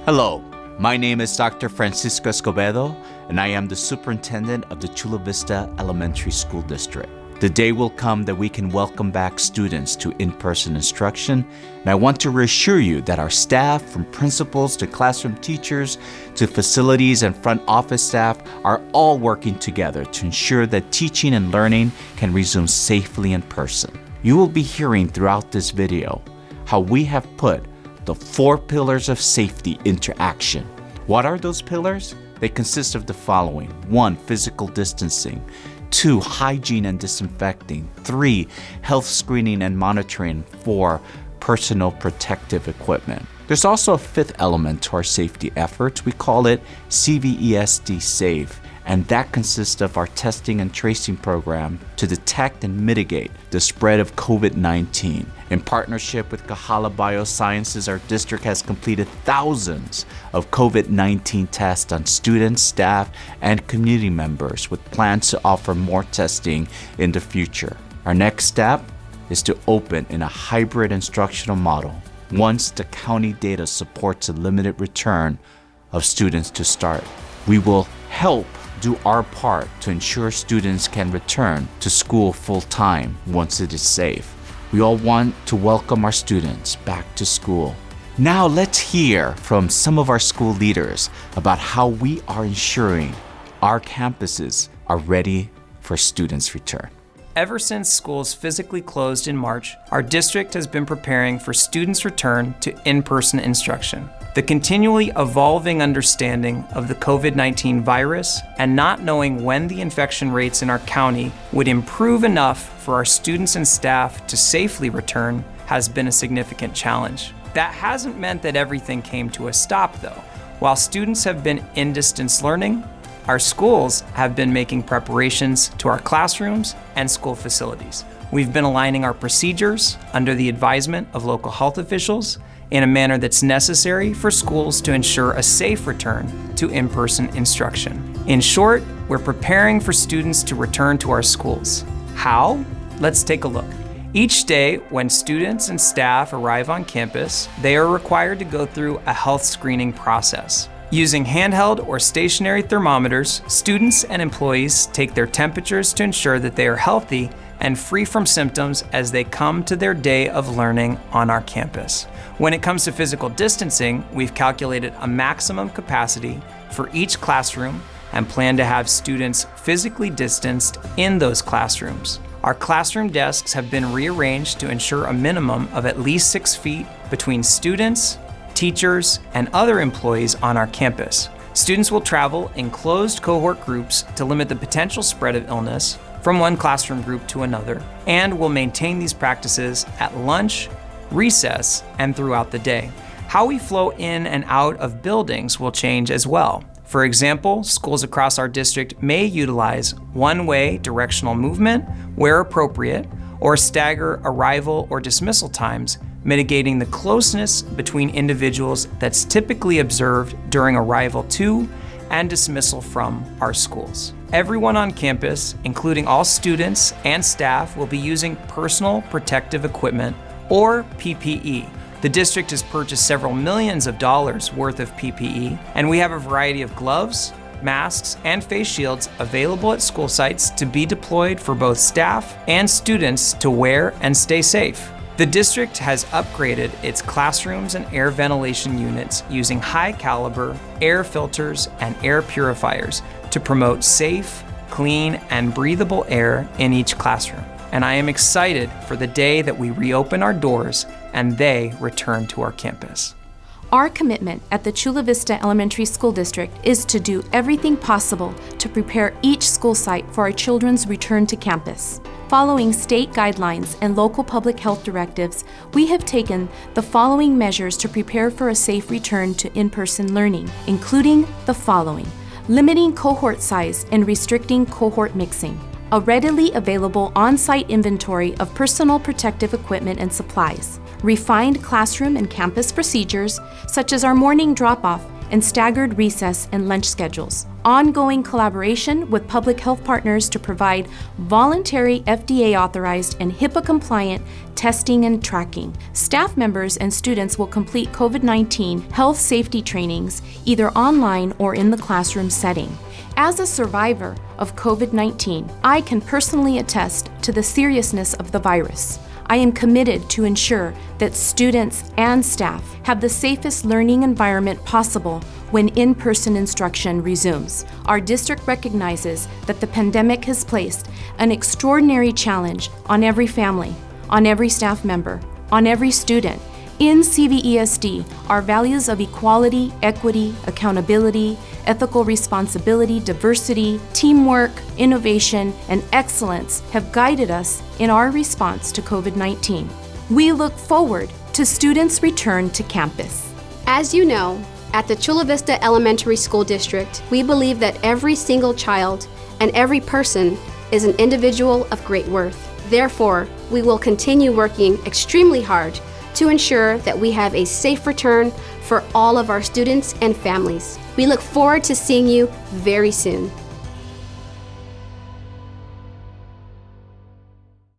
Hello, my name is Dr. Francisco Escobedo, and I am the superintendent of the Chula Vista Elementary School District. The day will come that we can welcome back students to in-person instruction, and I want to reassure you that our staff, from principals to classroom teachers to facilities and front office staff, are all working together to ensure that teaching and learning can resume safely in person. You will be hearing throughout this video how we have put the 4 pillars of safety into action. What are those pillars? They consist of the following: 1, physical distancing; 2, hygiene and disinfecting; 3, health screening and monitoring; 4, personal protective equipment. There's also a 5th element to our safety efforts. We call it CVESD SAVE, and that consists of our testing and tracing program to detect and mitigate the spread of COVID-19. In partnership with Kahala Biosciences, our district has completed thousands of COVID-19 tests on students, staff, and community members, with plans to offer more testing in the future. Our next step is to open in a hybrid instructional model once the county data supports a limited return of students to start. We will help do our part to ensure students can return to school full-time once it is safe. We all want to welcome our students back to school. Now let's hear from some of our school leaders about how we are ensuring our campuses are ready for students' return. Ever since schools physically closed in March, our district has been preparing for students' return to in-person instruction. The continually evolving understanding of the COVID-19 virus and not knowing when the infection rates in our county would improve enough for our students and staff to safely return has been a significant challenge. That hasn't meant that everything came to a stop, though. While students have been in distance learning, our schools have been making preparations to our classrooms and school facilities. We've been aligning our procedures under the advisement of local health officials in a manner that's necessary for schools to ensure a safe return to in-person instruction. In short, we're preparing for students to return to our schools. How? Let's take a look. Each day, when students and staff arrive on campus, they are required to go through a health screening process. Using handheld or stationary thermometers, students and employees take their temperatures to ensure that they are healthy and free from symptoms as they come to their day of learning on our campus. When it comes to physical distancing, we've calculated a maximum capacity for each classroom and plan to have students physically distanced in those classrooms. Our classroom desks have been rearranged to ensure a minimum of at least 6 feet between students, teachers, and other employees on our campus. Students will travel in closed cohort groups to limit the potential spread of illness from one classroom group to another, and will maintain these practices at lunch, recess, and throughout the day. How we flow in and out of buildings will change as well. For example, schools across our district may utilize one-way directional movement where appropriate, or stagger arrival or dismissal times, mitigating the closeness between individuals that's typically observed during arrival to and dismissal from our schools. Everyone on campus, including all students and staff, will be using personal protective equipment, or PPE. The district has purchased several millions of dollars worth of PPE, and we have a variety of gloves, masks, and face shields available at school sites to be deployed for both staff and students to wear and stay safe. The district has upgraded its classrooms and air ventilation units using high-caliber air filters and air purifiers to promote safe, clean, and breathable air in each classroom. And I am excited for the day that we reopen our doors and they return to our campus. Our commitment at the Chula Vista Elementary School District is to do everything possible to prepare each school site for our children's return to campus. Following state guidelines and local public health directives, we have taken the following measures to prepare for a safe return to in-person learning, including the following: limiting cohort size and restricting cohort mixing, a readily available on-site inventory of personal protective equipment and supplies, refined classroom and campus procedures, such as our morning drop-off and staggered recess and lunch schedules. Ongoing collaboration with public health partners to provide voluntary FDA-authorized and HIPAA-compliant testing and tracking. Staff members and students will complete COVID-19 health safety trainings either online or in the classroom setting. As a survivor of COVID-19, I can personally attest to the seriousness of the virus. I am committed to ensure that students and staff have the safest learning environment possible when in-person instruction resumes. Our district recognizes that the pandemic has placed an extraordinary challenge on every family, on every staff member, on every student. In CVESD, our values of equality, equity, accountability, ethical responsibility, diversity, teamwork, innovation, and excellence have guided us in our response to COVID-19. We look forward to students' return to campus. As you know, at the Chula Vista Elementary School District, we believe that every single child and every person is an individual of great worth. Therefore, we will continue working extremely hard to ensure that we have a safe return for all of our students and families. We look forward to seeing you very soon.